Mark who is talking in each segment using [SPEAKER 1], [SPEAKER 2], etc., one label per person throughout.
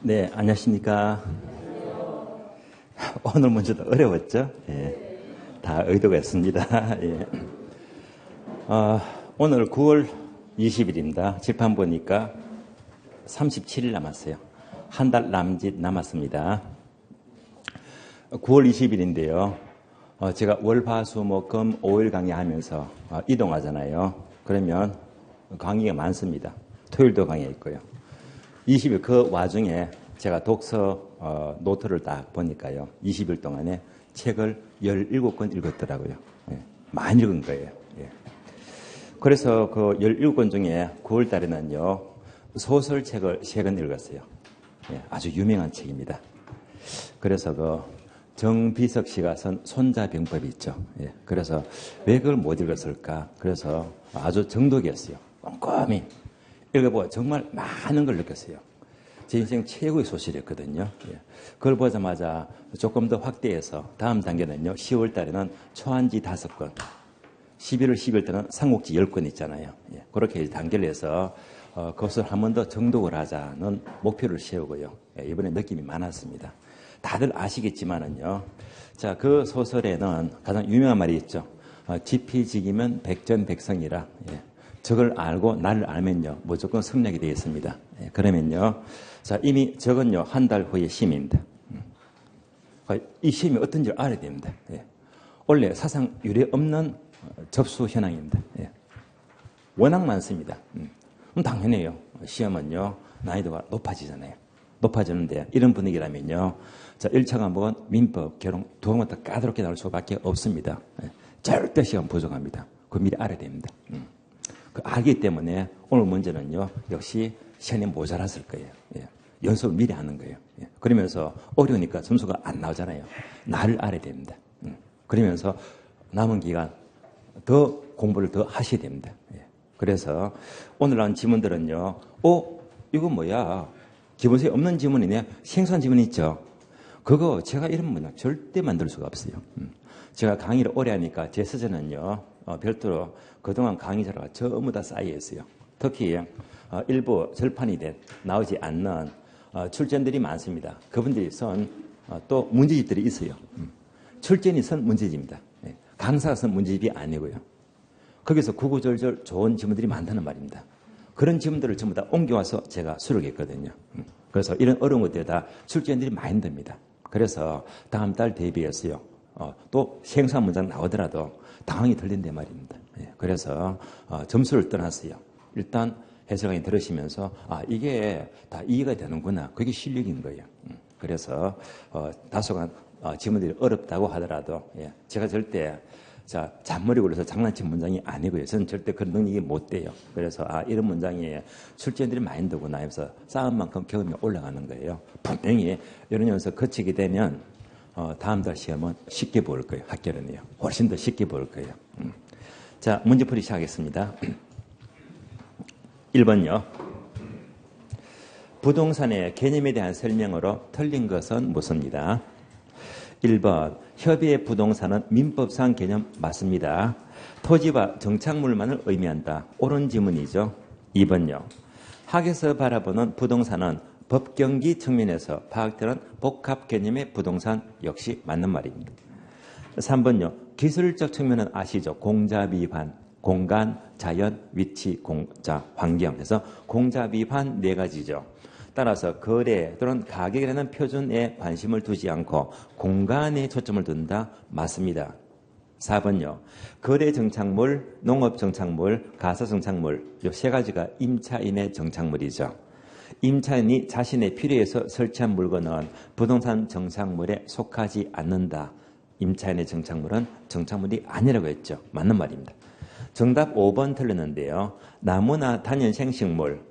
[SPEAKER 1] 네, 안녕하십니까. 오늘 문제도 어려웠죠? 예, 다 의도가 있습니다. 예. 오늘 9월 20일입니다. 칠판 보니까 37일 남았어요. 한 달 남짓 남았습니다. 9월 20일인데요. 제가 월, 화, 수, 목, 금 5일 강의하면서 이동하잖아요. 그러면 강의가 많습니다. 토요일도 강의 있고요. 20일 그 와중에 제가 독서 노트를 딱 보니까요. 20일 동안에 책을 17권 읽었더라고요. 예, 많이 읽은 거예요. 예. 그래서 그 17권 중에 9월 달에는요. 소설책을 3권 읽었어요. 예, 아주 유명한 책입니다. 그래서 그 정비석 씨가 쓴 손자병법이 있죠. 예, 그래서 왜 그걸 못 읽었을까? 그래서 아주 정독이었어요. 꼼꼼히 읽어보고 정말 많은 걸 느꼈어요. 제 인생 최고의 소설이었거든요. 예. 그걸 보자마자 조금 더 확대해서 다음 단계는요. 10월 달에는 초안지 5권, 11월 12월 때는 삼국지 10권 있잖아요. 예. 그렇게 단계를 해서 그것을 한 번 더 정독을 하자는 목표를 세우고요. 예. 이번에 느낌이 많았습니다. 다들 아시겠지만은요. 자, 그 소설에는 가장 유명한 말이 있죠. 지피지기면 백전백성이라. 예. 적을 알고 나를 알면요. 무조건 성략이 되겠습니다. 예. 그러면요. 자, 이미 적은요. 한 달 후에 시입니다. 이 시험이 어떤지 알아야 됩니다. 예. 원래 사상 유례 없는 접수 현황입니다. 예. 워낙 많습니다. 그럼 당연해요. 시험은요. 난이도가 높아지잖아요. 높아지는데 이런 분위기라면요. 자, 1차 과목은 민법, 개론 두 과목 다 까다롭게 나올 수밖에 없습니다. 예. 절대 시간 부족합니다. 그거 미리 알아야 됩니다. 그 알기 때문에 오늘 문제는요. 역시 시간이 모자랐을 거예요. 예. 연습을 미리 하는 거예요. 예. 그러면서 어려우니까 점수가 안 나오잖아요. 나를 알아야 됩니다. 그러면서 남은 기간 더 공부를 더 하셔야 됩니다. 예. 그래서 오늘 나온 지문들은요. 이건 뭐야? 기본서에 없는 지문이네. 생소한 지문이 있죠. 그거 제가 이런 문장 절대 만들 수가 없어요. 제가 강의를 오래 하니까 제 서재는요. 별도로 그동안 강의 자료가 전부 다 쌓여 있어요. 특히 일부 절판이 된 나오지 않는 출전들이 많습니다. 그분들이 쓴 또 문제집들이 있어요. 출전이 쓴 문제집입니다. 강사가 쓴 문제집이 아니고요. 거기서 구구절절 좋은 지문들이 많다는 말입니다. 그런 지문들을 전부 다 옮겨와서 제가 수록했거든요. 그래서 이런 어려운 것들이 다 출전들이 많이 됩니다. 그래서 다음 달 대비해서요. 또 생소한 문장 나오더라도 당황이 덜 된단 말입니다. 그래서 점수를 떠났어요. 일단 해설 강의 들으시면서 이게 다 이해가 되는구나. 그게 실력인 거예요. 그래서 다소간 지문들이 어렵다고 하더라도 제가 절대 잔머리 굴려서 장난친 문장이 아니고요. 저는 절대 그런 능력이 못 돼요. 그래서 이런 문장이 출제들이 많이 되구나 해서 쌓은 만큼 경험이 올라가는 거예요. 분명히 이런 연습 거치게 되면 다음 달 시험은 쉽게 볼 거예요. 학교는요. 훨씬 더 쉽게 볼 거예요. 자, 문제풀이 시작하겠습니다. 1번요. 부동산의 개념에 대한 설명으로 틀린 것은 무엇입니다? 1번. 협의의 부동산은 민법상 개념 맞습니다. 토지와 정착물만을 의미한다. 옳은 지문이죠. 2번요. 학에서 바라보는 부동산은 법경기 측면에서 파악되는 복합 개념의 부동산 역시 맞는 말입니다. 3번요. 기술적 측면은 아시죠? 공자 비판, 공간, 자연, 위치, 환경. 그래서 공자 비판 4가지죠. 따라서 거래 또는 가격이라는 표준에 관심을 두지 않고 공간에 초점을 둔다. 맞습니다. 4번요. 거래 정착물, 농업 정착물, 가사 정착물 이 3가지가 임차인의 정착물이죠. 임차인이 자신의 필요에서 설치한 물건은 부동산 정착물에 속하지 않는다. 임차인의 정착물은 정착물이 아니라고 했죠. 맞는 말입니다. 정답 5번 틀렸는데요. 나무나 단연생식물,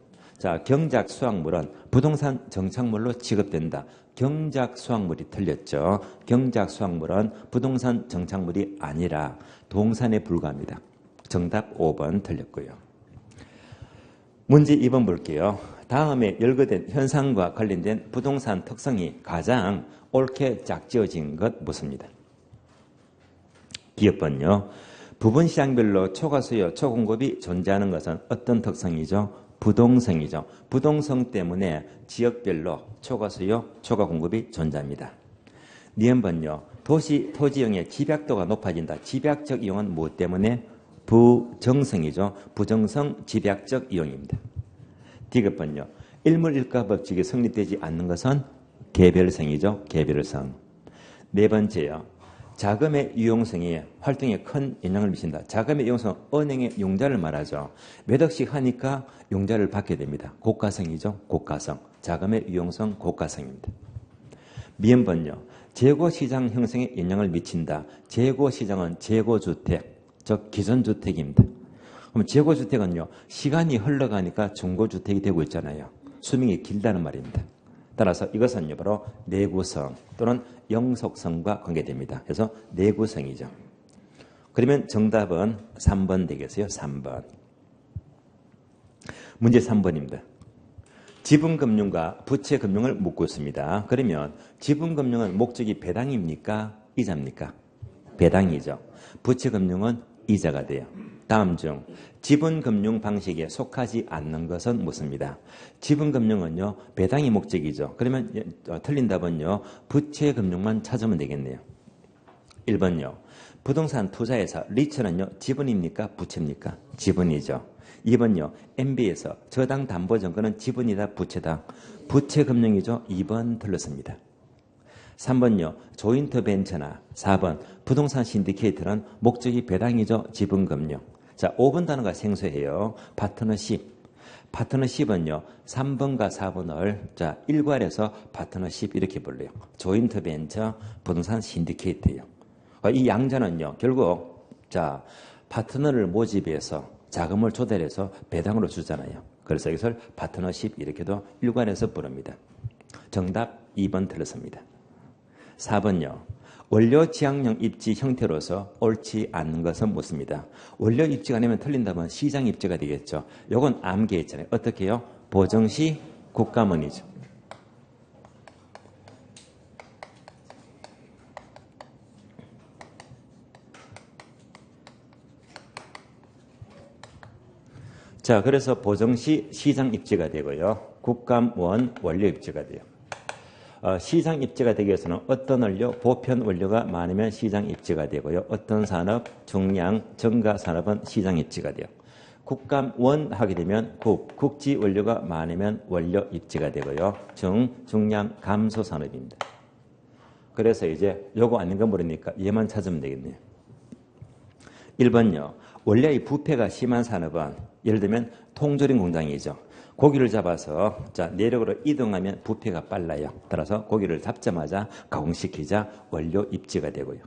[SPEAKER 1] 경작 수확물은 부동산 정착물로 취급된다. 경작 수확물이 틀렸죠. 경작 수확물은 부동산 정착물이 아니라 동산에 불과합니다. 정답 5번 틀렸고요. 문제 2번 볼게요. 다음에 열거된 현상과 관련된 부동산 특성이 가장 옳게 짝지어진 것 무엇입니다? 기업번요. 부분 시장별로 초과수요, 초공급이 존재하는 것은 어떤 특성이죠? 부동성이죠. 부동성 때문에 지역별로 초과 수요, 초과 공급이 존재합니다. 니은번요. 도시 토지형의 집약도가 높아진다. 집약적 이용은 무엇 때문에? 부정성이죠. 부정성 집약적 이용입니다. 디귿번요. 일물일가 법칙이 성립되지 않는 것은 개별성이죠. 개별성. 네 번째요. 자금의 유용성이 활동에 큰 영향을 미친다. 자금의 유용성은 은행의 융자를 말하죠. 몇 억씩 하니까 융자를 받게 됩니다. 고가성이죠. 고가성. 자금의 유용성 고가성입니다. 미음번요. 재고시장 형성에 영향을 미친다. 재고시장은 재고주택, 즉 기존주택입니다. 그럼 재고주택은요. 시간이 흘러가니까 중고주택이 되고 있잖아요. 수명이 길다는 말입니다. 따라서 이것은요. 바로 내구성 또는 영속성과 관계됩니다. 그래서 내구성이죠. 그러면 정답은 3번 되겠어요. 3번. 문제 3번입니다. 지분금융과 부채금융을 묻고 있습니다. 그러면 지분금융은 목적이 배당입니까? 이자입니까? 배당이죠. 부채금융은 이자가 돼요. 다음 중 지분금융 방식에 속하지 않는 것은 묻습니다. 지분금융은요. 배당이 목적이죠. 그러면 틀린 답은요. 부채금융만 찾으면 되겠네요. 1번요. 부동산 투자에서 리츠는요. 지분입니까? 부채입니까? 지분이죠. 2번요. MB에서 저당 담보증권은 지분이다 부채다. 부채금융이죠. 2번 틀렸습니다. 3번요. 조인트 벤처나 4번 부동산 신디케이트는 목적이 배당이죠. 지분금융. 자, 5번 단어가 생소해요. 파트너십. 파트너십은요. 3번과 4번을 자, 일괄해서 파트너십 이렇게 불러요. 조인트 벤처, 부동산 신디케이트예요. 이 양자는요. 결국 자, 파트너를 모집해서 자금을 조달해서 배당으로 주잖아요. 그래서 이것을 파트너십 이렇게도 일괄해서 부릅니다. 정답 2번 틀렸습니다. 4번요. 원료 지향형 입지 형태로서 옳지 않는 것은 묻습니다. 원료 입지가 아니면 틀린다면 시장 입지가 되겠죠. 이건 암기에 있잖아요. 어떻게 해요? 보정시 국가문이죠. 자, 그래서 보정시 시장 입지가 되고요. 국감원 원료 입지가 돼요. 시장 입지가 되기 위해서는 어떤 원료, 보편 원료가 많으면 시장 입지가 되고요. 어떤 산업, 중량, 정가 산업은 시장 입지가 돼요. 국감원 하게 되면 국지 원료가 많으면 원료 입지가 되고요. 중량, 감소 산업입니다. 그래서 이제 요거 아닌 거 모르니까 얘만 찾으면 되겠네요. 1번요. 원래 이 부패가 심한 산업은 예를 들면 통조림 공장이죠. 고기를 잡아서 자, 내력으로 이동하면 부패가 빨라요. 따라서 고기를 잡자마자 가공시키자 원료 입지가 되고요.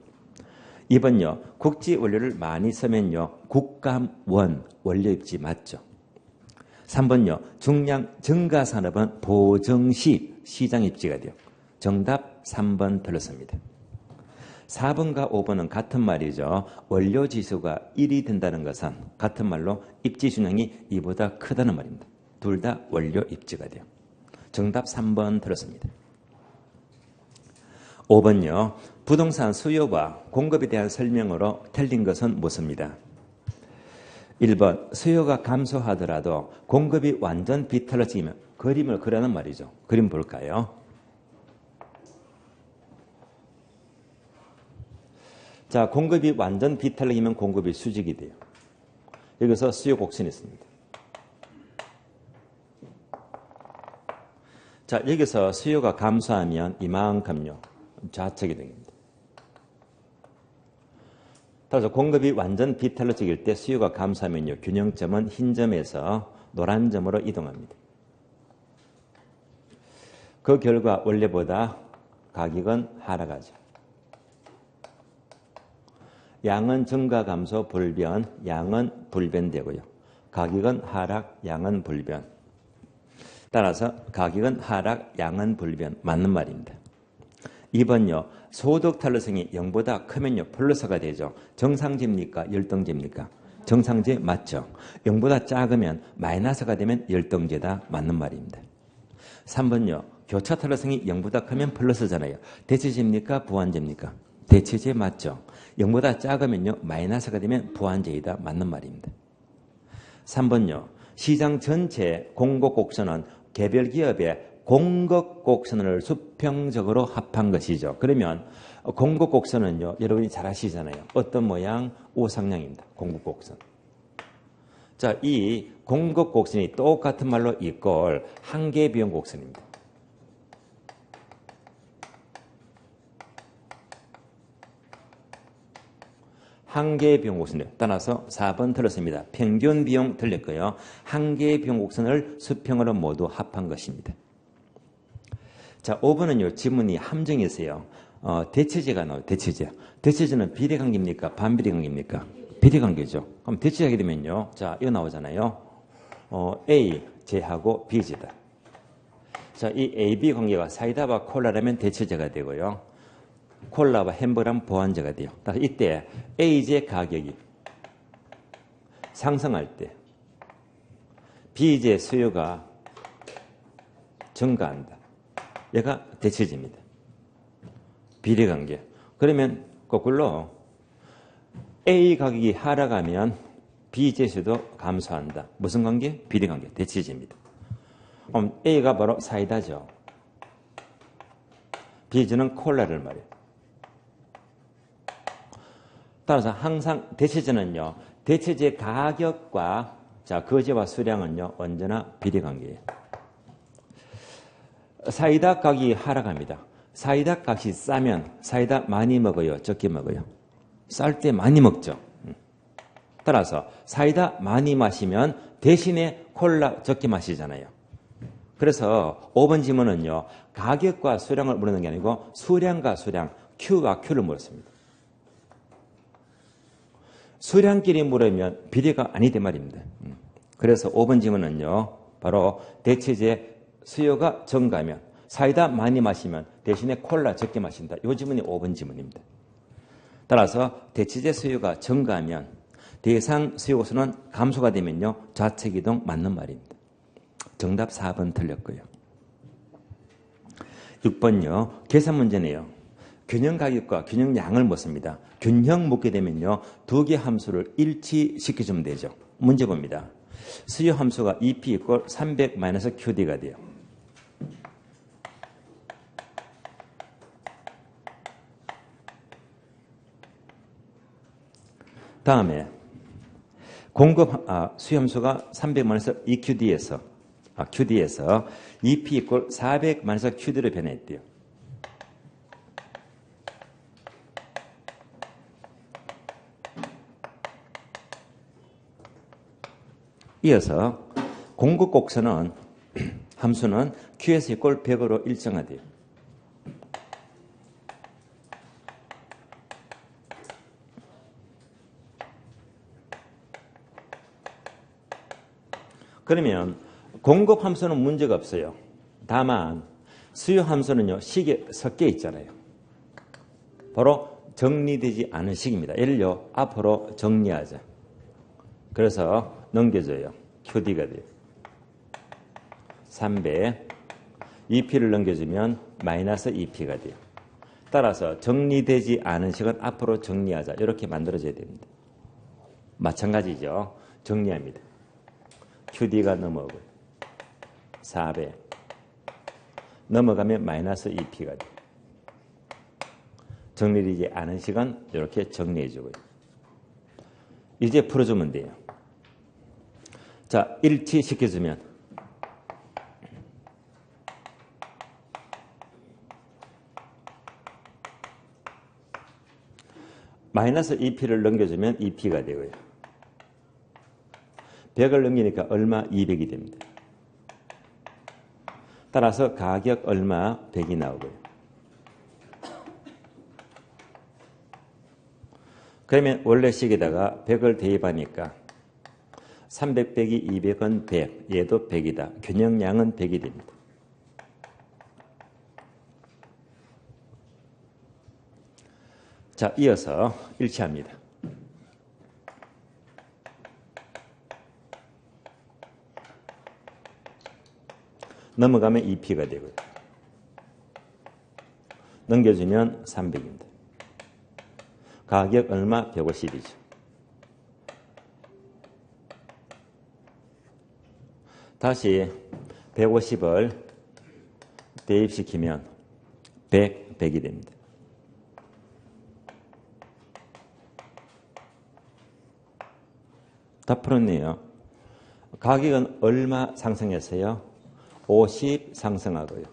[SPEAKER 1] 2번요. 국지 원료를 많이 쓰면요. 국감원 원료 입지 맞죠. 3번요. 중량 정가 산업은 보정시 시장 입지가 돼요. 정답 3번 틀렸습니다. 4번과 5번은 같은 말이죠. 원료 지수가 1이 된다는 것은 같은 말로 입지 순양이 2보다 크다는 말입니다. 둘 다 원료 입지가 돼요. 정답 3번 들었습니다. 5번요. 부동산 수요와 공급에 대한 설명으로 틀린 것은 묻습니다. 1번 수요가 감소하더라도 공급이 완전 비틀어지면 그림을 그려는 말이죠. 그림 볼까요? 자, 공급이 완전 비틀어지면 공급이 수직이 돼요. 여기서 수요 곡선이 있습니다. 자, 여기서 수요가 감소하면 이만큼요. 좌측이 됩니다. 따라서 공급이 완전 비틀어질 때 수요가 감소하면요. 균형점은 흰 점에서 노란 점으로 이동합니다. 그 결과 원래보다 가격은 하락하죠. 양은 증가 감소 불변, 양은 불변되고요. 가격은 하락, 양은 불변. 따라서 가격은 하락, 양은 불변. 맞는 말입니다. 2번요. 소득 탄력성이 0보다 크면요. 플러스가 되죠. 정상제입니까? 열등제입니까? 정상제 맞죠. 0보다 작으면 마이너스가 되면 열등제다. 맞는 말입니다. 3번요. 교차 탄력성이 0보다 크면 플러스잖아요. 대체제입니까? 부환제입니까? 대체제 맞죠. 0보다 작으면요. 마이너스가 되면 부환제이다. 맞는 말입니다. 3번요. 시장 전체 공급 곡선은 개별 기업의 공급 곡선을 수평적으로 합한 것이죠. 그러면 공급 곡선은요, 여러분이 잘 아시잖아요. 어떤 모양? 우상향입니다. 공급 곡선. 자, 이 공급 곡선이 똑같은 말로 이꼴 한계 비용 곡선입니다. 한계 비용 곡선이에요. 따라서 4번 틀렸습니다. 평균 비용 틀렸고요. 한계 비용 곡선을 수평으로 모두 합한 것입니다. 자, 5번은요, 지문이 함정이 있어요. 대체제가 나와요. 대체제. 대체제는 비례관계입니까? 반비례관계입니까? 비례관계죠. 그럼 대체하게 되면요. 자, 이거 나오잖아요. A 제하고 B제다. 자, 이 AB 관계가 사이다와 콜라라면 대체제가 되고요. 콜라와 햄버거라면 보완제가 돼요. 따라서 이때 A제 가격이 상승할 때 B제 수요가 증가한다. 얘가 대체제입니다. 비례관계. 그러면 거꾸로 A 가격이 하락하면 B 제수도 감소한다. 무슨 관계? 비례관계. 대체제입니다. 그럼 A가 바로 사이다죠. B제는 콜라를 말해요. 따라서 항상 대체제는요. 대체제 가격과 거제와 수량은요. 언제나 비례관계예요. 사이다 가격이 하락합니다. 사이다 값이 싸면 사이다 많이 먹어요? 적게 먹어요? 쌀 때 많이 먹죠. 따라서 사이다 많이 마시면 대신에 콜라 적게 마시잖아요. 그래서 5번 지문은요. 가격과 수량을 물는 게 아니고 수량과 수량, Q와 Q를 물었습니다. 수량끼리 물으면 비례가 아니단 말입니다. 그래서 5번 지문은요. 바로 대체제 수요가 증가하면 사이다 많이 마시면 대신에 콜라 적게 마신다. 이 지문이 5번 지문입니다. 따라서 대체제 수요가 증가하면 대상 수요수는 감소가 되면요. 좌측이동 맞는 말입니다. 정답 4번 틀렸고요. 6번요. 계산 문제네요. 균형 가격과 균형 양을 묻습니다. 균형 묻게 되면요. 두 개 함수를 일치시켜주면 되죠. 문제 봅니다. 수요 함수가 EP 이꼴 300-QD가 돼요. 다음에 공급 수요 함수가 300-EQD에서 QD에서 EP 이꼴 400-QD로 변했대요. 이어서 공급 곡선은 함수는 QS 이꼴 100으로 일정하대요. 그러면 공급 함수는 문제가 없어요. 다만 수요 함수는요. 식에 섞여 있잖아요. 바로 정리되지 않은 식입니다. 예를요. 앞으로 정리하자. 그래서 넘겨줘요. QD가 돼요. 300. EP를 넘겨주면 마이너스 EP가 돼요. 따라서 정리되지 않은 식은 앞으로 정리하자. 이렇게 만들어져야 됩니다. 마찬가지죠. 정리합니다. QD가 넘어오고요. 400. 넘어가면 마이너스 EP가 돼요. 정리되지 않은 식은 이렇게 정리해주고요. 이제 풀어주면 돼요. 자, 일치시켜주면 마이너스 EP를 넘겨주면 EP가 되고요. 100을 넘기니까 얼마? 200이 됩니다. 따라서 가격 얼마? 100이 나오고요. 그러면 원래 식에다가 100을 대입하니까 300 빼기 200은 100, 얘도 100이다. 균형량은 100이 됩니다. 자, 이어서 일치합니다. 넘어가면 EP가 되고요. 넘겨주면 300입니다. 가격 얼마? 150이죠. 다시 150을 대입시키면 100이 됩니다. 다 풀었네요. 가격은 얼마 상승했어요? 50 상승하고요.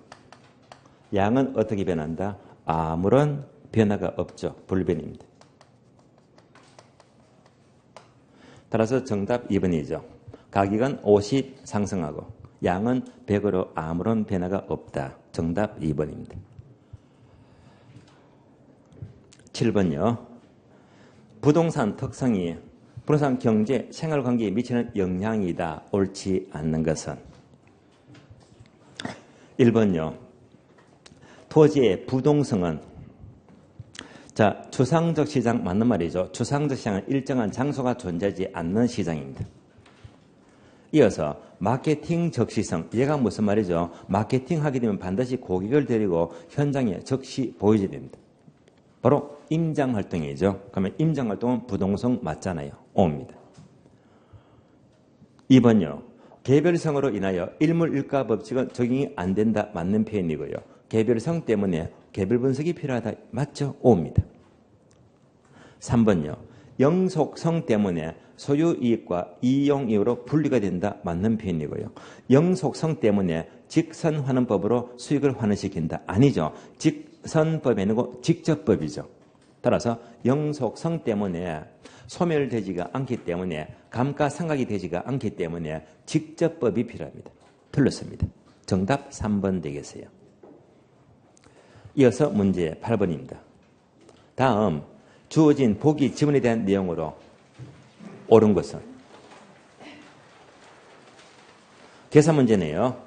[SPEAKER 1] 양은 어떻게 변한다? 아무런 변화가 없죠. 불변입니다. 따라서 정답 2번이죠. 가격은 50 상승하고 양은 100으로 아무런 변화가 없다. 정답 2번입니다. 7번요. 부동산 특성이 부동산 경제, 생활관계에 미치는 영향이다. 옳지 않는 것은 1번요. 토지의 부동성은 추상적 시장 맞는 말이죠. 추상적 시장은 일정한 장소가 존재하지 않는 시장입니다. 이어서 마케팅 적시성. 얘가 무슨 말이죠? 마케팅 하게 되면 반드시 고객을 데리고 현장에 적시 보여줘야 됩니다. 바로 임장활동이죠. 그러면 임장활동은 부동성 맞잖아요. O입니다. 2번요. 개별성으로 인하여 일물일가 법칙은 적용이 안 된다. 맞는 표현이고요. 개별성 때문에 개별 분석이 필요하다. 맞죠? O입니다. 3번요. 영속성 때문에 소유이익과 이용이익으로 분리가 된다. 맞는 표현이고요. 영속성 때문에 직선환원법으로 수익을 환원시킨다. 아니죠. 직선법이 아니고 직접법이죠. 따라서 영속성 때문에 소멸되지가 않기 때문에 감가상각이 되지가 않기 때문에 직접법이 필요합니다. 틀렸습니다. 정답 3번 되겠어요. 이어서 문제 8번입니다. 다음 주어진 보기 지문에 대한 내용으로 옳은 것은 계산 문제네요.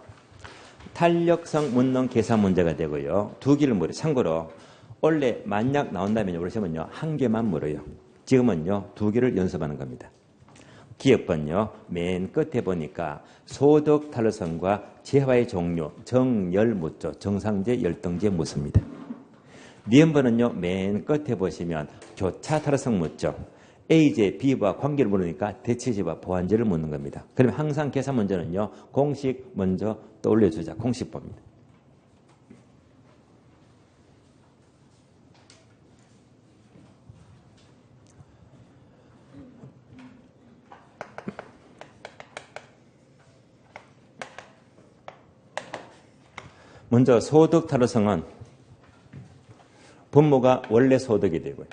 [SPEAKER 1] 탄력성 문론 계산 문제가 되고요. 두 개를 물어요. 참고로 원래 만약 나온다면 그러시면요 한 개만 물어요. 지금은요 두 개를 연습하는 겁니다. 기억번요 맨 끝에 보니까 소득 탄력성과 재화의 종류 정열 묻죠. 정상제 열등제 묻습니다. 니은번은요 맨 끝에 보시면 교차 탄력성 묻죠. A제 B와 관계를 물으니까 대체제와 보완제를 묻는 겁니다. 그러면 항상 계산 문제는요 공식 먼저 떠올려주자. 공식 봅니다. 먼저 소득 탄력성은 분모가 원래 소득이 되고요.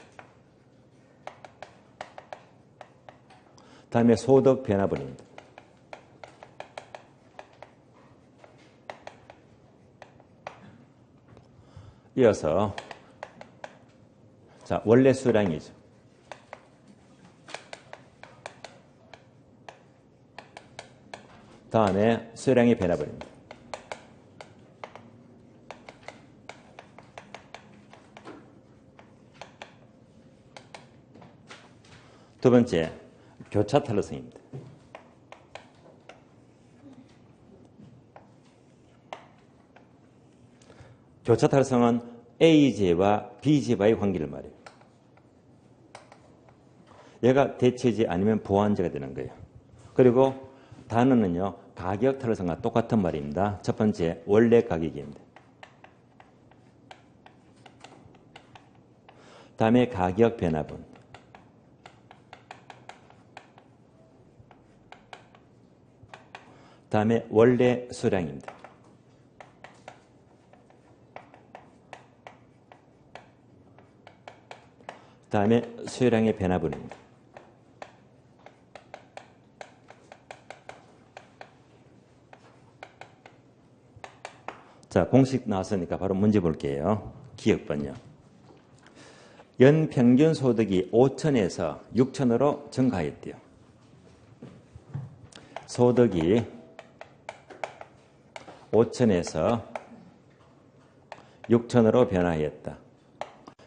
[SPEAKER 1] 다음에 소득 변화분입니다. 이어서 원래 수량이죠. 다음에 수량의 변화분입니다. 두 번째, 교차 탄력성입니다. 교차 탄력성은 A제와 B제와의 관계를 말해요. 얘가 대체제 아니면 보완제가 되는 거예요. 그리고 단어는요, 가격 탄력성과 똑같은 말입니다. 첫 번째, 원래 가격입니다. 다음에 가격 변화분. 다음에 원래 수량입니다. 다음에 수량의 변화분입니다. 자, 공식 나왔으니까 바로 문제 볼게요. 기억번요. 연평균 소득이 5천에서 6천으로 증가했대요. 소득이 5천에서 6천으로 변화했다.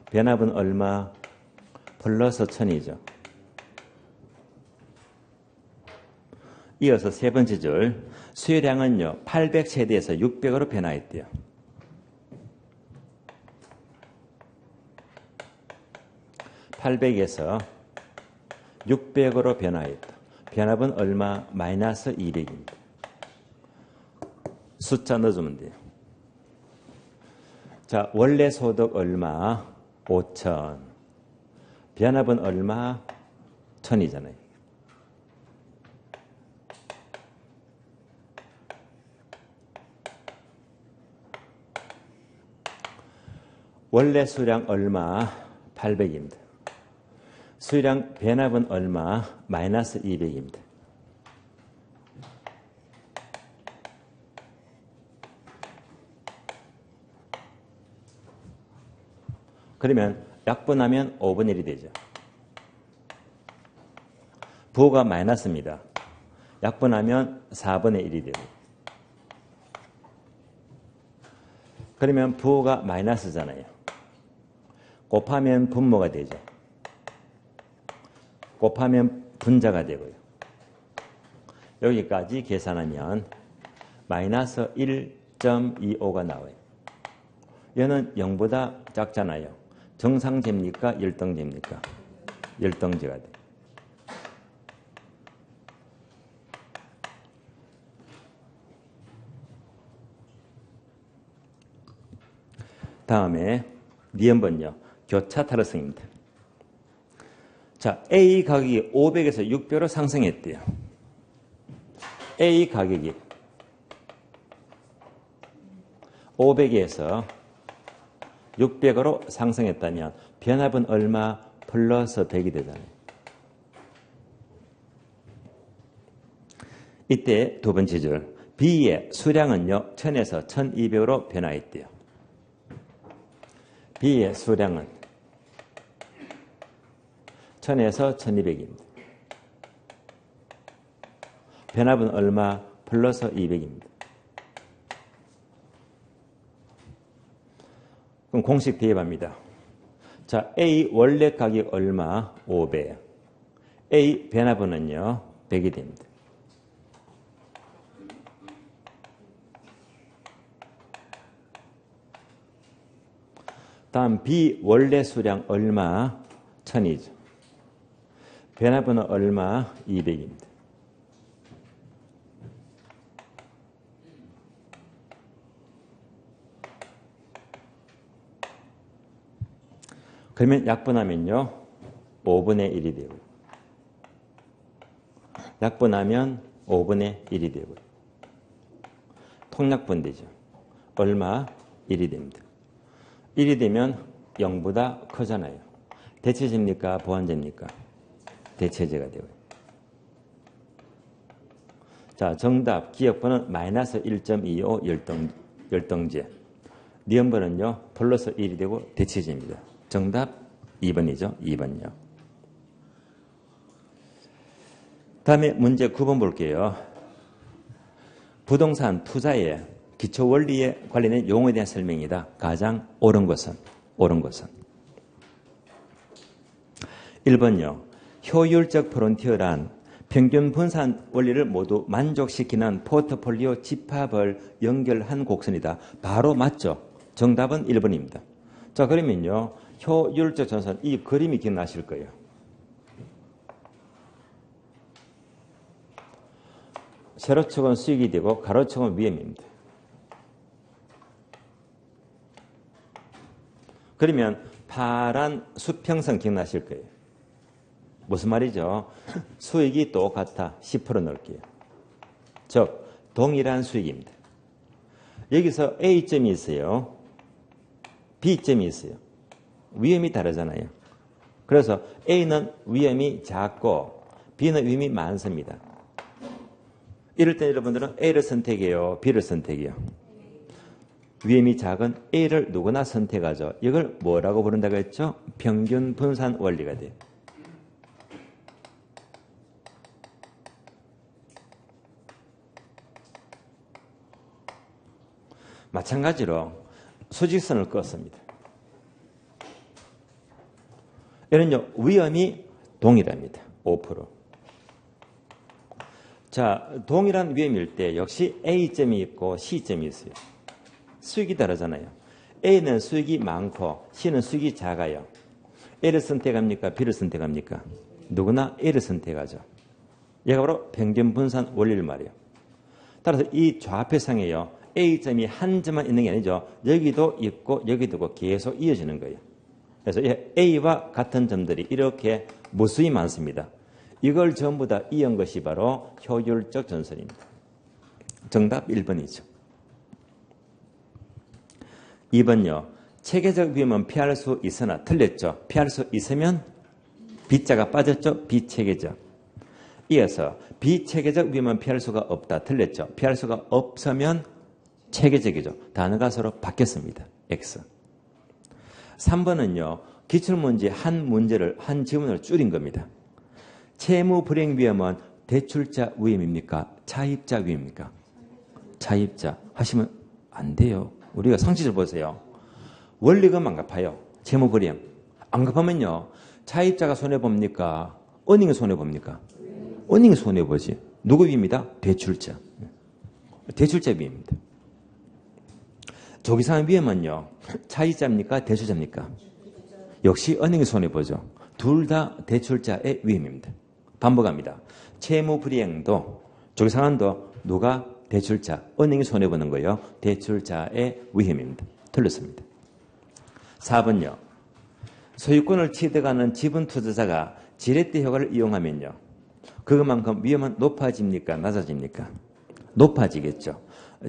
[SPEAKER 1] 변화분 얼마? 플러스 1000이죠. 이어서 세 번째 줄. 수요량은요, 800세대에서 600으로 변화했대요. (800에서) 600으로 변화했다. 변화분 얼마? 마이너스 200입니다. 숫자 넣어주면 돼요. 자, 원래 소득 얼마? 5천. 변압은 얼마? 1000이잖아요. 원래 수량 얼마? 800입니다. 수량 변압은 얼마? 마이너스 200입니다. 그러면 약분하면 5분의 1이 되죠. 부호가 마이너스입니다. 약분하면 4분의 1이 되고. 그러면 부호가 마이너스잖아요. 곱하면 분모가 되죠. 곱하면 분자가 되고요. 여기까지 계산하면 마이너스 1.25가 나와요. 얘는 0보다 작잖아요. 정상제입니까? 열등제입니까? 열등제가 돼요. 다음에 니은번요. 교차 타르성입니다. 자, A 가격이 500에서 600으로 상승했대요. A 가격이 500에서 600으로 상승했다면 변압은 얼마? 플러스 100이 되잖아요. 이때 두 번째 줄 B의 수량은요 1000에서 1200으로 변화했대요. B의 수량은 1000에서 1200입니다. 변압은 얼마? 플러스 200입니다. 그럼 공식 대입합니다. 자, A 원래 가격 얼마? 500. A 변압은요 100이 됩니다. 다음 B 원래 수량 얼마? 1000이죠. 변압은 얼마? 200입니다. 그러면 약분하면요 5분의 1이 되고요. 약분하면 5분의 1이 되고요. 통약분되죠. 얼마? 1이 됩니다. 1이 되면 0보다 크잖아요. 대체제입니까? 보완제입니까? 대체제가 되고요. 자, 정답 기억번은 마이너스 1.25 열등제. 니은번은요 플러스 1이 되고 대체제입니다. 정답 2번이죠. 2번요. 다음에 문제 9번 볼게요. 부동산 투자의 기초 원리에 관련된 용어에 대한 설명이다. 가장 옳은 것은 1번요. 효율적 프론티어란 평균 분산 원리를 모두 만족시키는 포트폴리오 집합을 연결한 곡선이다. 바로 맞죠? 정답은 1번입니다. 자, 그러면요. 효율적 전선, 이 그림이 기억나실 거예요. 세로축은 수익이 되고 가로축은 위험입니다. 그러면 파란 수평선 기억나실 거예요. 무슨 말이죠? 수익이 똑같아. 10% 넣을게요. 즉 동일한 수익입니다. 여기서 A점이 있어요. B점이 있어요. 위험이 다르잖아요. 그래서 A는 위험이 작고 B는 위험이 많습니다. 이럴 때 여러분들은 A를 선택해요? B를 선택해요? 위험이 작은 A를 누구나 선택하죠. 이걸 뭐라고 부른다고 했죠? 평균 분산 원리가 돼요. 마찬가지로 수직선을 껐습니다. 얘는요, 위험이 동일합니다. 5%. 자, 동일한 위험일 때 역시 A점이 있고 C점이 있어요. 수익이 다르잖아요. A는 수익이 많고 C는 수익이 작아요. A를 선택합니까? B를 선택합니까? 누구나 A를 선택하죠. 얘가 바로 평균 분산 원리를 말해요. 따라서 이 좌표상에요. A점이 한 점만 있는 게 아니죠. 여기도 있고 여기도 있고 계속 이어지는 거예요. 그래서 A와 같은 점들이 이렇게 무수히 많습니다. 이걸 전부 다 이은 것이 바로 효율적 전선입니다. 정답 1번이죠. 2번요. 체계적 위험은 피할 수 있으나 틀렸죠. 피할 수 있으면 B자가 빠졌죠. 비체계적. 이어서 비체계적 위험은 피할 수가 없다. 틀렸죠. 피할 수가 없으면 체계적이죠. 단어가 서로 바뀌었습니다. X. 3번은요. 기출문제 한 문제를 한 지문을 줄인 겁니다. 채무 불이행 위험은 대출자 위험입니까? 차입자 위험입니까? 차입자 하시면 안 돼요. 우리가 상식을 보세요. 원리금만 갚아요. 채무 불이행. 안 갚으면요. 차입자가 손해봅니까? 은행이 손해봅니까? 은행이 손해보지. 누구 위입니다? 대출자. 대출자 위입니다. 조기상의 위험은요. 차입자입니까? 대출자입니까? 역시 은행이 손해보죠. 둘 다 대출자의 위험입니다. 반복합니다. 채무 불이행도 조기상환도 누가? 대출자. 은행이 손해보는 거예요. 대출자의 위험입니다. 틀렸습니다. 4번요. 소유권을 취득하는 지분 투자자가 지렛대 효과를 이용하면요. 그것만큼 위험은 높아집니까? 낮아집니까? 높아지겠죠.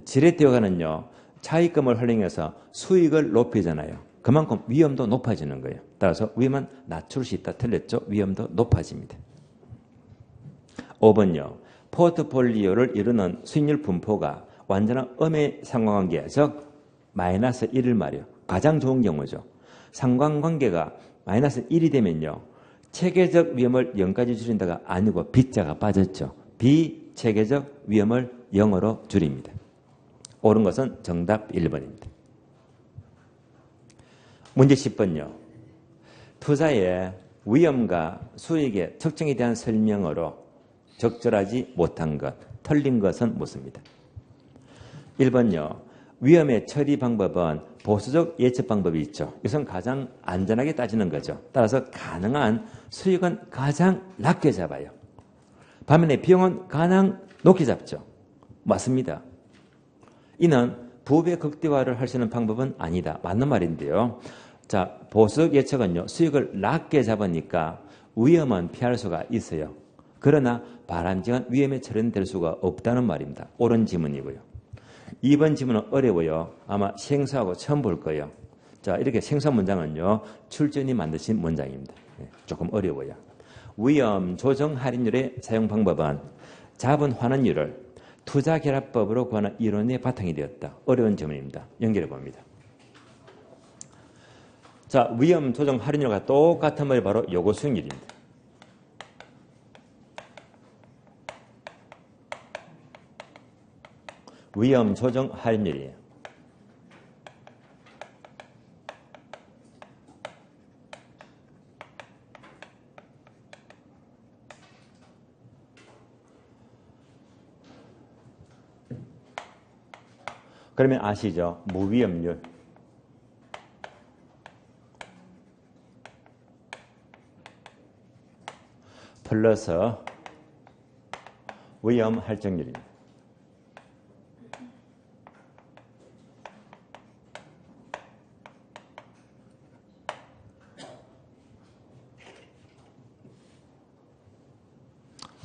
[SPEAKER 1] 지렛대 효과는요. 차익금을 활용해서 수익을 높이잖아요. 그만큼 위험도 높아지는 거예요. 따라서 위험은 낮출 수 있다. 틀렸죠? 위험도 높아집니다. 5번요. 포트폴리오를 이루는 수익률 분포가 완전한 음의 상관관계, 즉 마이너스 1을 말이요. 가장 좋은 경우죠. 상관관계가 마이너스 1이 되면요. 체계적 위험을 0까지 줄인다가 아니고 B자가 빠졌죠. 비체계적 위험을 0으로 줄입니다. 옳은 것은 정답 1번입니다. 문제 10번요. 투자의 위험과 수익의 특징에 대한 설명으로 적절하지 못한 것, 틀린 것은 묻습니다. 1번요. 위험의 처리 방법은 보수적 예측 방법이 있죠. 이것은 가장 안전하게 따지는 거죠. 따라서 가능한 수익은 가장 낮게 잡아요. 반면에 비용은 가장 높게 잡죠. 맞습니다. 이는 부의 극대화를 할 수 있는 방법은 아니다. 맞는 말인데요. 자, 보수적 예측은요. 수익을 낮게 잡으니까 위험은 피할 수가 있어요. 그러나 바람직한 위험에 처리될 수가 없다는 말입니다. 옳은 지문이고요. 2번 지문은 어려워요. 아마 생소하고 처음 볼 거예요. 자, 이렇게 생소한 문장은요. 출전이 만드신 문장입니다. 조금 어려워요. 위험 조정 할인율의 사용 방법은 자본 환원율을 투자결합법으로 구하는 이론의 바탕이 되었다. 어려운 지문입니다. 연결해 봅니다. 자, 위험 조정 할인율과 똑같은 말이 바로 요거 수익률입니다. 위험 조정 할인율이에요. 그러면 아시죠? 무위험률. 플러스 위험 할증률입니다.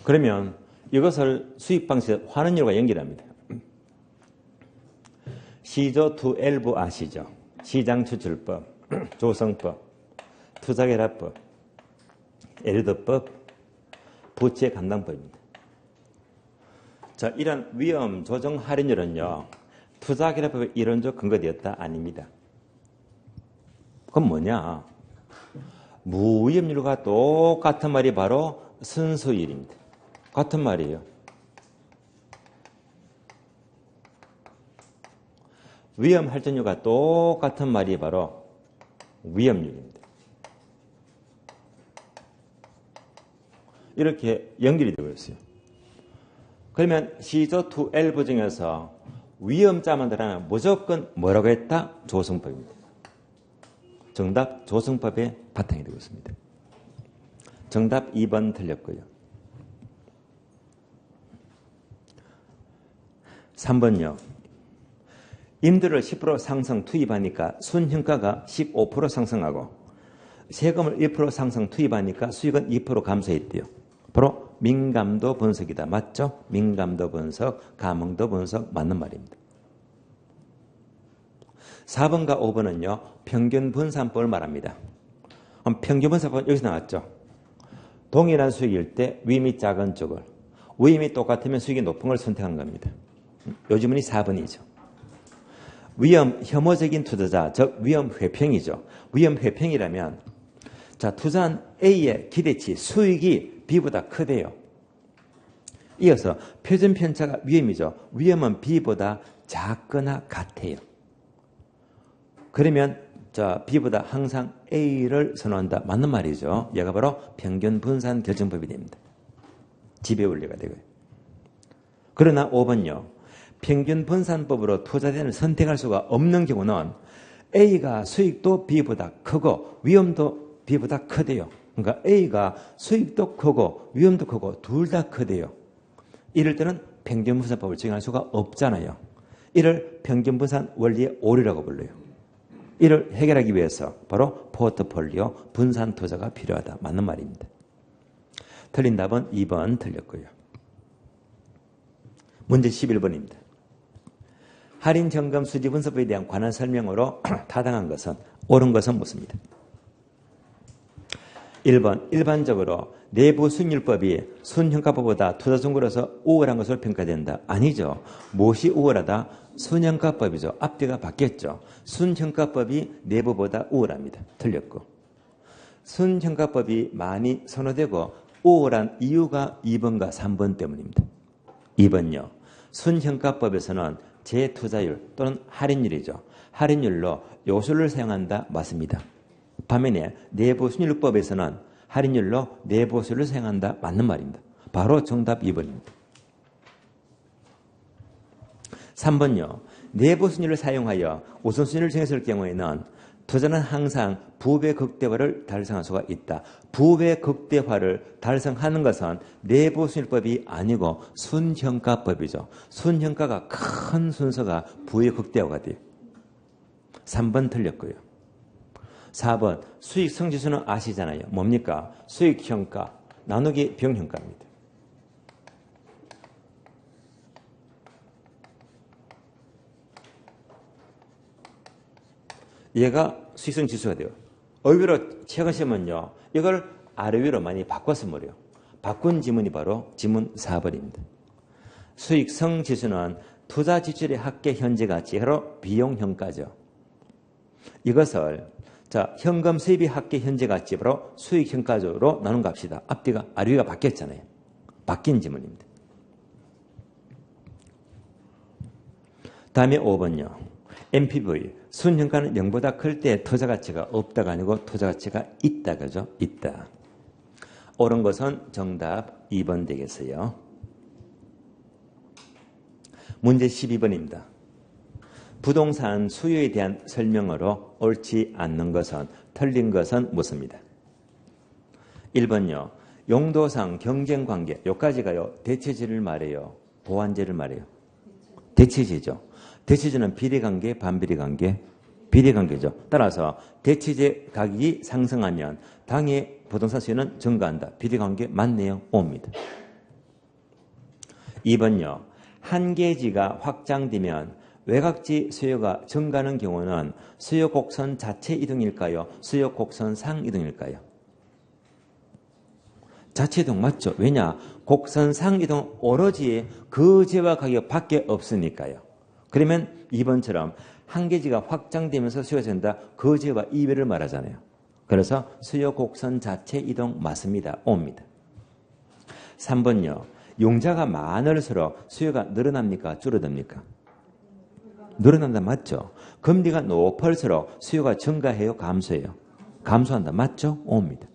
[SPEAKER 1] 그러면 이것을 수익 방식 환원율과 연결합니다. 시조 2L부 아시죠? 시장추출법, 조성법, 투자결합법, 에르드법, 부채 감당법입니다. 자, 이런 위험 조정 할인율은요. 투자결합법의 이론적 근거되었다? 아닙니다. 그건 뭐냐? 무위험률과 똑같은 말이 바로 순수율입니다. 같은 말이에요. 위험 할증률과 똑같은 말이 바로 위험률입니다. 이렇게 연결이 되고 있어요. 그러면 시조 2L부 중에서 위험자만 들어가면 무조건 뭐라고 했다? 조성법입니다. 정답 조성법의 바탕이 되고 있습니다. 정답 2번 틀렸고요. 3번요. 임대료를 10% 상승 투입하니까 순현가가 15% 상승하고 세금을 1% 상승 투입하니까 수익은 2% 감소했대요. 바로 민감도 분석이다. 맞죠? 민감도 분석, 감흥도 분석 맞는 말입니다. 4번과 5번은요. 평균 분산법을 말합니다. 평균 분산법은 여기서 나왔죠. 동일한 수익일 때 위임이 작은 쪽을, 위임이 똑같으면 수익이 높은 걸 선택한 겁니다. 요즘은 4번이죠. 위험 혐오적인 투자자, 즉 위험 회평이죠. 위험 회평이라면 자, 투자한 A의 기대치, 수익이 B보다 크대요. 이어서 표준 편차가 위험이죠. 위험은 B보다 작거나 같아요. 그러면 자, B보다 항상 A를 선호한다. 맞는 말이죠. 얘가 바로 평균 분산 결정법이 됩니다. 지배 원리가 되고요. 그러나 5번요. 평균 분산법으로 투자대를 선택할 수가 없는 경우는 A가 수익도 B보다 크고 위험도 B보다 크대요. 그러니까 A가 수익도 크고 위험도 크고 둘 다 크대요. 이럴 때는 평균 분산법을 적용할 수가 없잖아요. 이를 평균 분산 원리의 오류라고 불러요. 이를 해결하기 위해서 바로 포트폴리오 분산 투자가 필요하다. 맞는 말입니다. 틀린 답은 2번 틀렸고요. 문제 11번입니다. 할인 정금 수지 분석법에 대한 관한 설명으로 타당한 것은 옳은 것은 묻습니다. 1번 일반적으로 내부 순율법이 순형가법보다 투자정보로서 우월한 것으로 평가된다. 아니죠. 무엇이 우월하다? 순형가법이죠. 앞뒤가 바뀌었죠. 순형가법이 내부보다 우월합니다. 틀렸고. 순형가법이 많이 선호되고 우월한 이유가 2번과 3번 때문입니다. 2번요. 순형가법에서는 재투자율 또는 할인율이죠. 할인율로 요소를 사용한다. 맞습니다. 반면에 내부순율법에서는 할인율로 내부순율을 사용한다. 맞는 말입니다. 바로 정답 2번입니다. 3번요. 내부순율을 사용하여 우선순위를 정했을 경우에는 투자는 항상 부배 극대화를 달성할 수가 있다. 부배 극대화를 달성하는 것은 내부순율법이 아니고 순형가법이죠. 순형가가 큰 순서가 부의 극대화가 돼요. 3번 틀렸고요. 4번 수익 성지수는 아시잖아요. 뭡니까? 수익형가 나누기 병형가입니다. 얘가 수익성 지수가 돼요. 의외로 최근 시험은요. 이걸 아래 위로 많이 바꿔서 말이에요. 바꾼 지문이 바로 지문 4번입니다. 수익성 지수는 투자 지출의 합계 현재 가치, 바로 비용형가죠. 이것을 자 현금 수입의 합계 현재 가치, 바로 수익형가로 나눈 값이다. 앞뒤가 아래 위가 바뀌었잖아요. 바뀐 지문입니다. 다음에 5번요. MPV 순형가는 0보다 클 때 투자 가치가 없다가 아니고 투자 가치가 있다. 그죠? 있다. 옳은 것은 정답 2번 되겠어요. 문제 12번입니다. 부동산 수요에 대한 설명으로 옳지 않는 것은 틀린 것은 묻습니다. 1번요. 용도상 경쟁관계 여기까지가요. 대체제를 말해요. 보완제를 말해요. 대체제죠. 대체제는 비례관계, 반비례관계, 비례관계죠. 따라서 대체제 가격이 상승하면 당의 부동산 수요는 증가한다. 비례관계 맞네요. 옵니다. 2번요. 한계지가 확장되면 외곽지 수요가 증가하는 경우는 수요 곡선 자체 이동일까요? 수요 곡선 상 이동일까요? 자체 이동 맞죠? 왜냐? 곡선 상 이동 오로지 그 지와 가격밖에 없으니까요. 그러면 2번처럼 한계지가 확장되면서 수요가 된다. 그 지와 이외를 말하잖아요. 그래서 수요 곡선 자체 이동 맞습니다. 옵니다. 3번요. 용자가 많을수록 수요가 늘어납니까? 줄어듭니까? 늘어난다. 맞죠? 금리가 높을수록 수요가 증가해요? 감소해요? 감소한다. 맞죠? 옵니다.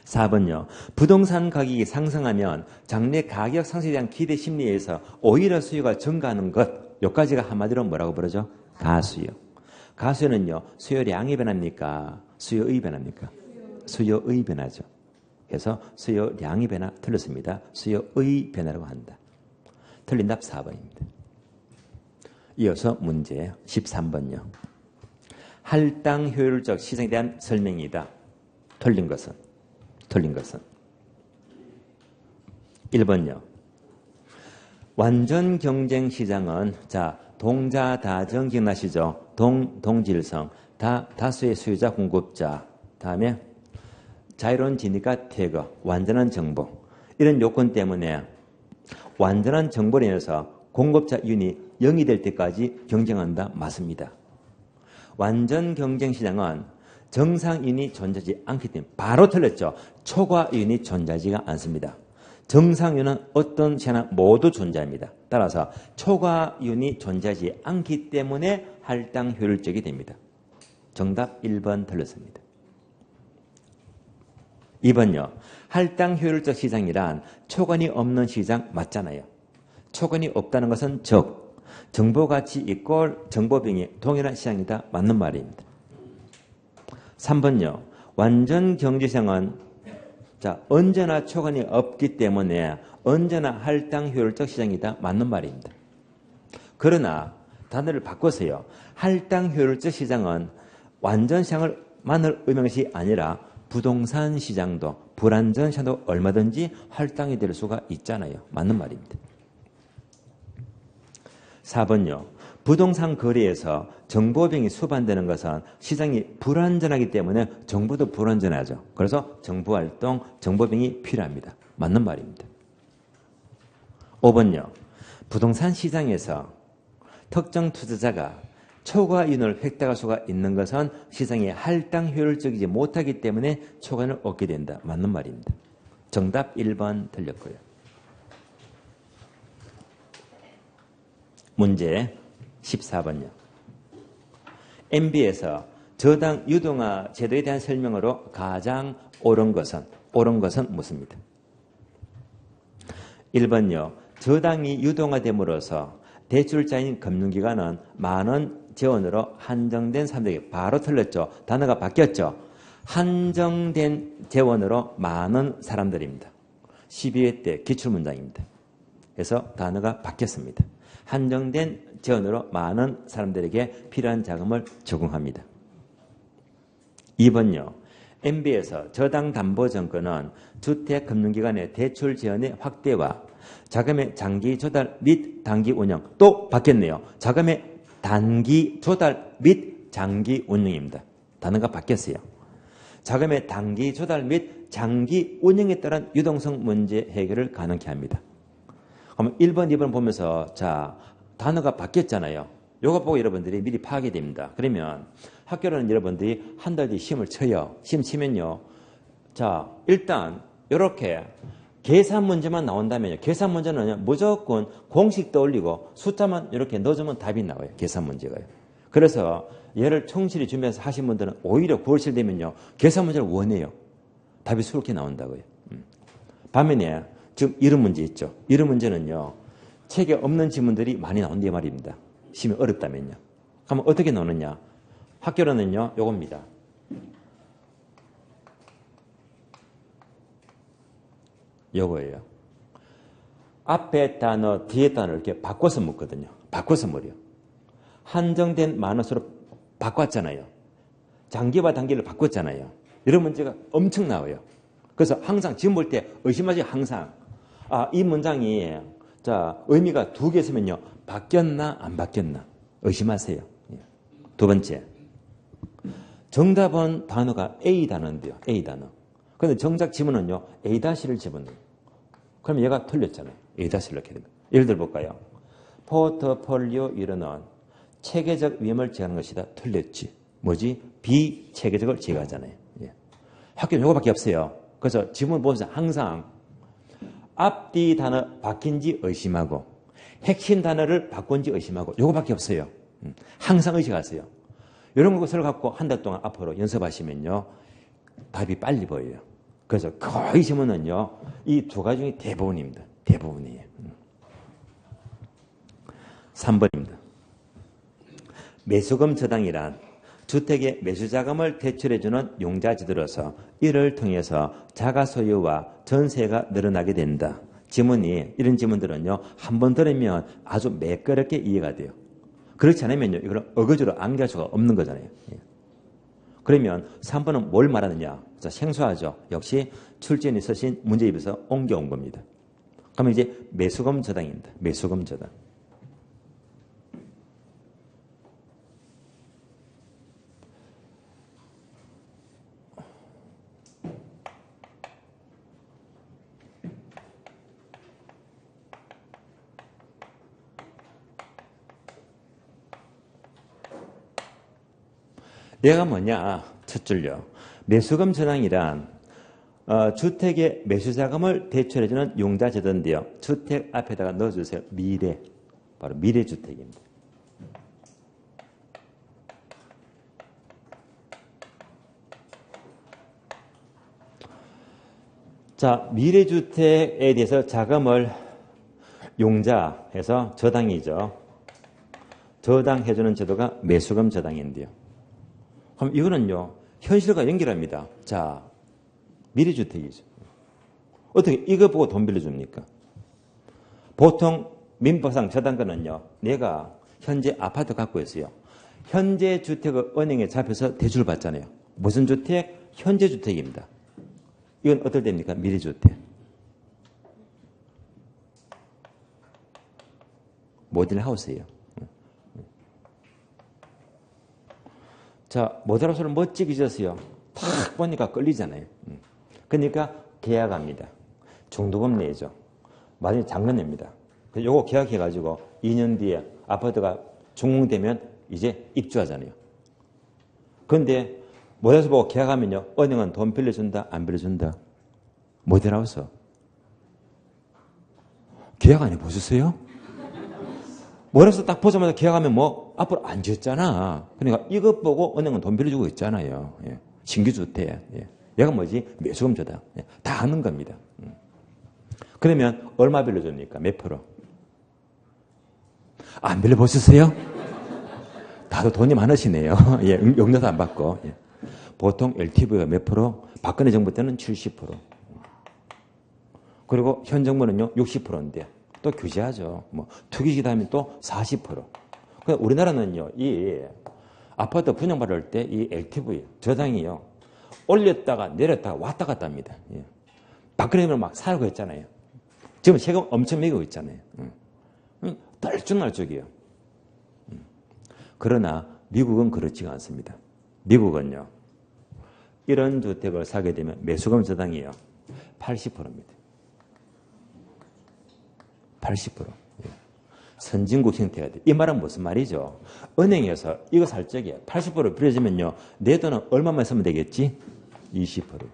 [SPEAKER 1] 4번요. 부동산 가격이 상승하면 장래 가격 상승에 대한 기대 심리에서 오히려 수요가 증가하는 것. 여기까지가 한마디로 뭐라고 부르죠? 가수요. 가수는요. 수요량이 변합니까? 수요의 변합니까? 수요의 변화죠. 그래서 수요량이 변화 틀렸습니다. 수요의 변화라고 한다. 틀린 답 4번입니다. 이어서 문제 13번요. 할당 효율적 시장에 대한 설명이다. 틀린 것은 1번요. 완전 경쟁 시장은 동자다정 기억나시죠? 동질성, 다수의 소유자 공급자, 다음에 자유로운 진입과 퇴거, 완전한 정보 이런 요건 때문에 완전한 정보로 인해서 공급자 이윤이 0이 될 때까지 경쟁한다. 맞습니다. 완전 경쟁 시장은 정상이윤이 존재하지 않기 때문에 바로 틀렸죠. 초과이윤이 존재하지가 않습니다. 정상이윤은 어떤 시장 모두 존재합니다. 따라서 초과이윤이 존재하지 않기 때문에 할당 효율적이 됩니다. 정답 1번 틀렸습니다. 2번요. 할당 효율적 시장이란 초과이 없는 시장 맞잖아요. 초과이 없다는 것은 정보가치 이꼴 정보비용이 동일한 시장이다. 맞는 말입니다. 3번요. 완전 경제시장은 언제나 초과이 없기 때문에 언제나 할당 효율적 시장이다. 맞는 말입니다. 그러나 단어를 바꿔서요. 할당 효율적 시장은 완전 시장을만을 의미하는 것이 아니라 부동산 시장도 불완전 시장도 얼마든지 할당이 될 수가 있잖아요. 맞는 말입니다. 4번요. 부동산 거래에서 정보비용이 수반되는 것은 시장이 불완전하기 때문에 정보도 불완전하죠. 그래서 정보활동, 정보비용이 필요합니다. 맞는 말입니다. 5번요. 부동산 시장에서 특정 투자자가 초과이윤을 획득할 수가 있는 것은 시장이 할당 효율적이지 못하기 때문에 초과이윤을 얻게 된다. 맞는 말입니다. 정답 1번 틀렸고요. 문제 14번요. MB에서 저당 유동화 제도에 대한 설명으로 가장 옳은 것은 무엇입니다? 1번요. 저당이 유동화됨으로써 대출자인 금융기관은 많은 재원으로 한정된 사람들에게 바로 틀렸죠. 단어가 바뀌었죠. 한정된 재원으로 많은 사람들입니다. 12회 때 기출문장입니다. 그래서 단어가 바뀌었습니다. 한정된 재원으로 많은 사람들에게 필요한 자금을 제공합니다. 2번요. MB에서 저당담보증권은 주택금융기관의 대출 재원의 확대와 자금의 장기 조달 및 단기 운영 또 바뀌었네요. 자금의 단기 조달 및 장기 운영입니다. 단어가 바뀌었어요. 자금의 단기 조달 및 장기 운영에 따른 유동성 문제 해결을 가능케 합니다. 그럼 1번, 2번 보면서 단어가 바뀌었잖아요. 요거 보고 여러분들이 미리 파악이 됩니다. 그러면 학교로는 여러분들이 한 달 뒤 시험을 쳐요. 시험 치면요. 일단 이렇게 계산 문제만 나온다면요. 계산 문제는 무조건 공식 떠올리고 숫자만 이렇게 넣어주면 답이 나와요. 계산 문제가요. 그래서 얘를 충실히 준비해서 하신 분들은 오히려 9월 7일 되면요. 계산 문제를 원해요. 답이 수록해 나온다고요. 반면에 지금 이런 문제 있죠. 이런 문제는요. 책에 없는 지문들이 많이 나온다 말입니다. 시험이 어렵다면요. 그러면 어떻게 나오느냐. 학교로는요. 요겁니다. 요거예요. 앞에 단어, 뒤에 단어를 이렇게 바꿔서 묻거든요. 바꿔서 물어요. 한정된 만원수로 바꿨잖아요. 장기와 단기를 바꿨잖아요. 이런 문제가 엄청 나와요. 그래서 항상 지금 볼 때 의심하지 항상 이 문장이 의미가 두 개 있으면요. 바뀌었나 안 바뀌었나 의심하세요. 두 번째. 정답은 단어가 A 단어인데요. A 단어. 그런데 정작 지문은요. A-를 집어넣어요. 그럼 얘가 틀렸잖아요. A-를 이렇게 됩니다. 예를 들어 볼까요? 포트폴리오 이론은 체계적 위험을 제거하는 것이다. 틀렸지. 뭐지? 비체계적을 제거하잖아요. 학교는 이거밖에 없어요. 그래서 지문 보면서 항상 앞뒤 단어 바뀐지 의심하고 핵심 단어를 바꾼지 의심하고 이거밖에 없어요. 항상 의식하세요. 이런 것을 갖고 한 달 동안 앞으로 연습하시면요. 답이 빨리 보여요. 그래서 거의 지문은요. 이 두 가지 중에 대부분입니다. 대부분이에요. 3번입니다. 매수금 저당이란 주택의 매수자금을 대출해주는 용자지도로서 이를 통해서 자가소유와 전세가 늘어나게 된다. 지문이 이런 지문들은요. 한 번 들으면 아주 매끄럽게 이해가 돼요. 그렇지 않으면요, 이걸 어거지로 암기할 수가 없는 거잖아요. 예. 그러면 3번은 뭘 말하느냐? 자, 생소하죠. 역시 출제인이 쓰신 문제입에서 옮겨온 겁니다. 그러면 이제 매수금 저당입니다. 매수금 저당. 얘가 뭐냐? 첫 줄요. 매수금 저당이란 주택의 매수자금을 대출해주는 용자재인데요. 주택 앞에다가 넣어주세요. 미래. 바로 미래주택입니다. 자, 미래주택에 대해서 자금을 용자해서 저당이죠. 저당해주는 제도가 매수금 저당인데요. 그럼 이거는요, 현실과 연결합니다. 자, 미래주택이죠. 어떻게 이거 보고 돈 빌려줍니까? 보통 민법상 저당권은요, 내가 현재 아파트 갖고 있어요. 현재 주택을 은행에 잡혀서 대출을 받잖아요. 무슨 주택? 현재 주택입니다. 이건 어떨 때입니까? 미래주택. 모델하우스예요. 자, 모델하우스를 멋지게 지었어요. 탁 보니까 끌리잖아요. 그러니까 계약합니다. 중도금 내죠. 나중에 잔금 냅니다. 요거 계약해가지고 2년 뒤에 아파트가 준공되면 이제 입주하잖아요. 그런데 모델하우스 보고 계약하면요, 은행은 돈 빌려준다, 안 빌려준다? 모델하우스. 계약 안 해보셨어요? 모델하우스 딱 보자마자 계약하면 뭐 앞으로 안 지었잖아. 그러니까 이것 보고 은행은 돈 빌려주고 있잖아요. 예. 신규주택. 예. 얘가 뭐지? 매수금 저당. 예. 다 하는 겁니다. 그러면 얼마 빌려줍니까? 몇 프로? 안 빌려보셨어요? 다들 돈이 많으시네요. 예. 용도도 안 받고. 예. 보통 LTV가 몇 프로? 박근혜 정부 때는 70%. 그리고 현 정부는요, 60%인데. 또 규제하죠. 뭐 투기시다 하면 또 40%. 우리나라는요, 이 아파트 분양받을 때 이 LTV 저당이요, 올렸다가 내렸다가 왔다 갔다 합니다. 예. 박근혜는 막 살고 있잖아요. 지금 세금 엄청 매기고 있잖아요. 떨쭉날쭉이에요. 그러나 미국은 그렇지가 않습니다. 미국은요, 이런 주택을 사게 되면 매수금 저당이요, 80%입니다. 80%. 예. 선진국 형태가 돼. 이 말은 무슨 말이죠? 은행에서 이거 살 적에 80% 빌려주면요, 내 돈은 얼마만 쓰면 되겠지? 20%.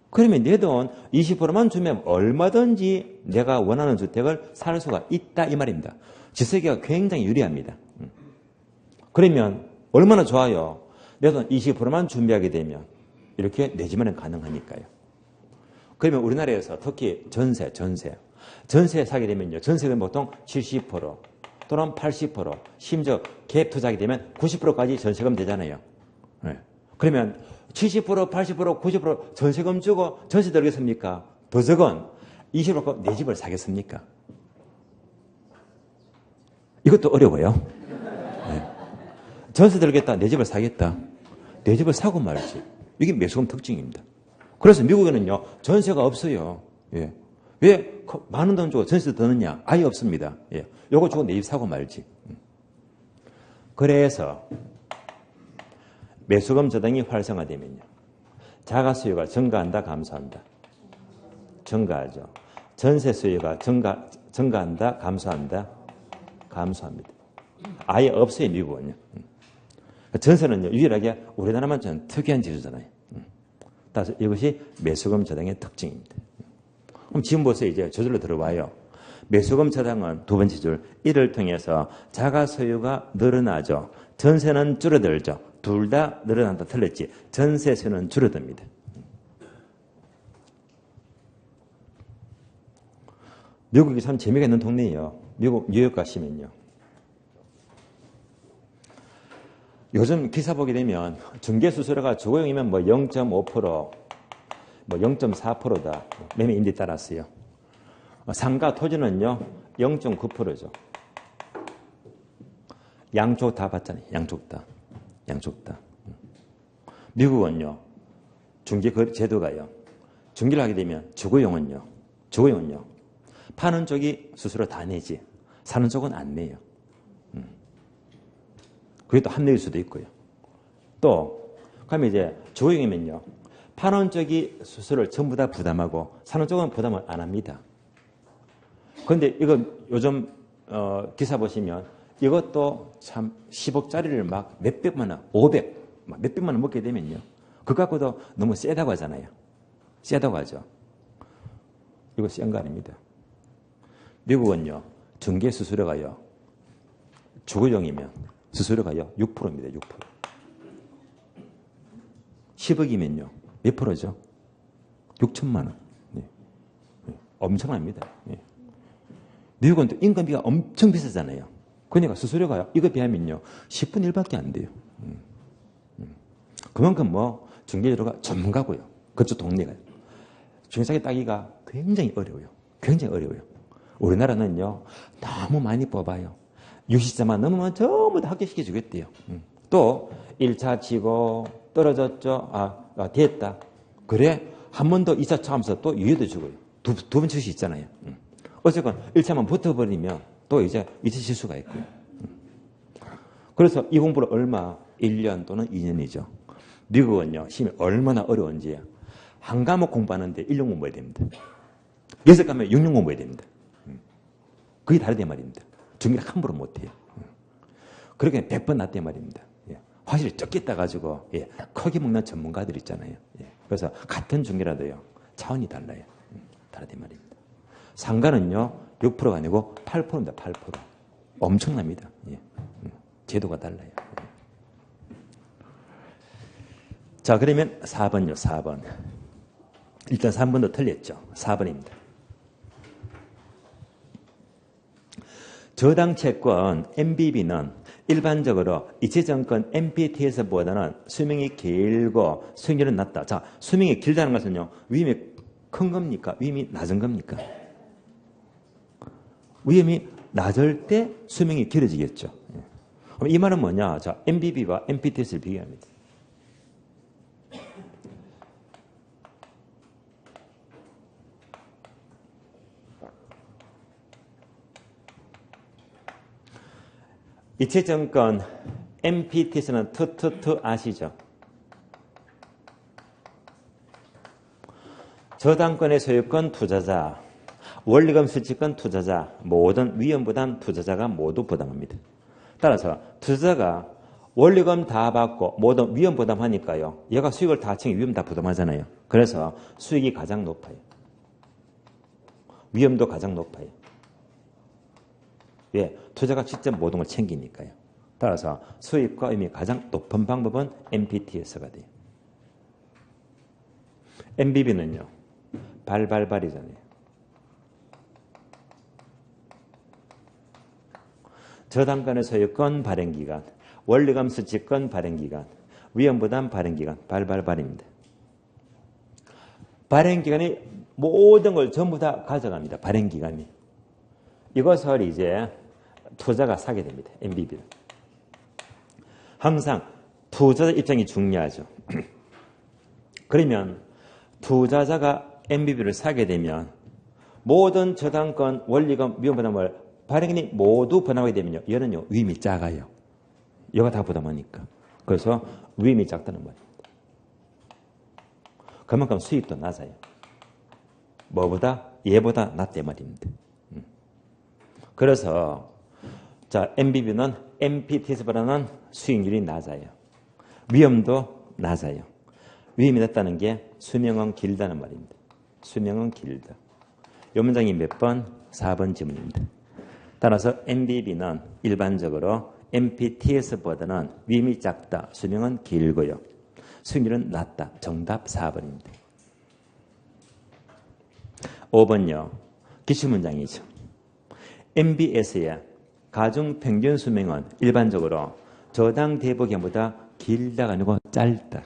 [SPEAKER 1] 그러면 내 돈 20%만 주면 얼마든지 내가 원하는 주택을 살 수가 있다, 이 말입니다. 지수계가 굉장히 유리합니다. 그러면 얼마나 좋아요? 내 돈 20%만 준비하게 되면 이렇게 내 집안은 가능하니까요. 그러면 우리나라에서 특히 전세 사게 되면요, 전세는 보통 70% 또는 80%, 심지어 갭 투자하게 되면 90%까지 전세금 되잖아요. 네. 그러면 70%, 80%, 90% 전세금 주고 전세 들겠습니까? 더 적은 20% 내 집을 사겠습니까? 이것도 어려워요. 네. 전세 들겠다, 내 집을 사겠다. 내 집을 사고 말지. 이게 매수금 특징입니다. 그래서 미국에는요, 전세가 없어요. 예. 왜 많은 돈 주고 전세 더 넣느냐? 아예 없습니다. 예. 요거 주고 내 집 사고 말지. 그래서 매수금 저당이 활성화되면요, 자가 수요가 증가한다, 감소한다? 증가하죠. 전세 수요가 증가한다, 감소한다? 감소합니다. 아예 없어요, 미국은요. 전세는요, 유일하게 우리나라만 좀 특이한 지수잖아요. 따라서 이것이 매수금 저당의 특징입니다. 그럼 지금 보세요. 이제 저절로 들어와요. 매수금 저당은 두 번째 줄, 이를 통해서 자가 소유가 늘어나죠. 전세는 줄어들죠. 둘 다 늘어난다, 틀렸지. 전세 수는 줄어듭니다. 미국이 참 재미가 있는 동네예요. 미국 뉴욕 가시면요, 요즘 기사 보게 되면 중개수수료가 주거용이면 뭐 0.5%, 뭐 0.4%다. 매매 인대에 따랐어요. 상가 토지는요, 0.9%죠. 양쪽 다 받잖아요. 양쪽 다. 미국은요. 중개 제도가요. 중개를 하게 되면 주거용은요. 파는 쪽이 수수료 다 내지 사는 쪽은 안 내요. 그게 또 합리일 수도 있고요. 또 그러면 이제 주거용이면요. 파는 쪽이 수수료를 전부 다 부담하고 사는 쪽은 부담을 안 합니다. 그런데 이거 요즘 기사 보시면 이것도 참 10억짜리를 막 몇백만 원, 500, 막 몇백만 원 먹게 되면요. 그거 갖고도 너무 세다고 하잖아요. 세다고 하죠. 이거 센 거 아닙니다. 미국은요. 중개 수수료가요. 주거용이면 수수료가요. 6%입니다. 6%. 10억이면요. 몇 프로죠? 6천만 원. 네. 엄청납니다. 네. 미국은 또 인건비가 엄청 비싸잖아요. 그러니까 수수료가요. 이거 비하면요. 10분의 1밖에 안 돼요. 그만큼 뭐 중개제도가 전문가고요. 그쪽 동네가요. 중개사기 따기가 굉장히 어려워요. 우리나라는요. 너무 많이 뽑아요. 60자만 넘으면 전부 다 합격시켜 주겠대요. 또 1차 치고 떨어졌죠. 됐다. 그래 한 번 더 2차 차하면서 또 유예도 주고요. 두 번 칠 수 있잖아요. 어쨌건 1차만 붙어버리면 또 이제 2차 칠 수가 있고요. 그래서 이 공부를 얼마? 1년 또는 2년이죠. 미국은요. 시험이 얼마나 어려운지 한 과목 공부하는데 1년 공부해야 됩니다. 6과목 6년 공부해야 됩니다. 그게 다르단 말입니다. 중개를 함부로 못해요. 그렇게 100번 낫단 말입니다. 화실이 적게 따가지고 크게 먹는 전문가들 있잖아요. 그래서 같은 중개라도요. 차원이 달라요. 다르단 말입니다. 상가는요. 6%가 아니고 8%입니다. 8%. 엄청납니다. 제도가 달라요. 자, 그러면 4번요. 4번. 일단 3번도 틀렸죠. 4번입니다. 저당 채권 MBB는 일반적으로 이체증권 MPTS보다는 수명이 길고 수익률은 낮다. 자, 수명이 길다는 것은요. 위험이 큰 겁니까? 위험이 낮은 겁니까? 위험이 낮을 때 수명이 길어지겠죠. 그럼 이 말은 뭐냐? 자, MBB와 MPTS를 비교합니다. 이체증권 MPTS는 아시죠? 저당권의 소유권 투자자, 원리금 수취권 투자자, 모든 위험부담 투자자가 모두 부담합니다. 따라서 투자자가 원리금 다 받고 모든 위험 부담하니까요. 얘가 수익을 다 챙겨 위험 다 부담하잖아요. 그래서 수익이 가장 높아요. 위험도 가장 높아요. 왜? 투자가 직접 모든 걸 챙기니까요. 따라서 수익과 위험이 가장 높은 방법은 MPTS가 돼요. MBB는요. 발발발이잖아요. 저당권의 소유권 발행기간, 원리금 수취권 발행기간, 위험부담 발행기간, 발발발입니다. 발행기간이 모든 걸 전부 다 가져갑니다. 발행기간이. 이것을 이제 투자가 사게 됩니다. MBB는. 항상 투자자 입장이 중요하죠. 그러면 투자자가 MBB를 사게 되면 모든 저당권, 원리금, 위험부담을 발행인이 모두 부담하게 되면요. 얘는요. 위험이 작아요. 얘가 다 부담하니까. 그래서 위험이 작다는 말입니다. 그만큼 수익도 낮아요. 뭐보다? 얘보다 낮대 말입니다. 그래서 자, MBB는 MPTS보다는 수익률이 낮아요. 위험도 낮아요. 위험이 낮다는 게 수명은 길다는 말입니다. 수명은 길다. 이 문장이 몇 번? 4번 지문입니다. 따라서 MBB는 일반적으로 MPTS보다는 위험이 작다. 수명은 길고요. 수익률은 낮다. 정답 4번입니다. 5번요. 기출문장이죠. MBS의 가중 평균 수명은 일반적으로 저당 대부 기간보다 길다가 아니고 짧다.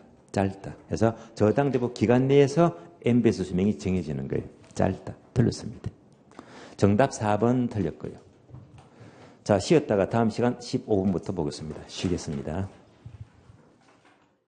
[SPEAKER 1] 그래서 저당 대부 기간 내에서 MBS 수명이 정해지는 거예요. 짧다. 틀렸습니다. 정답 4번 틀렸고요. 자, 쉬었다가 다음 시간 15분부터 보겠습니다. 쉬겠습니다.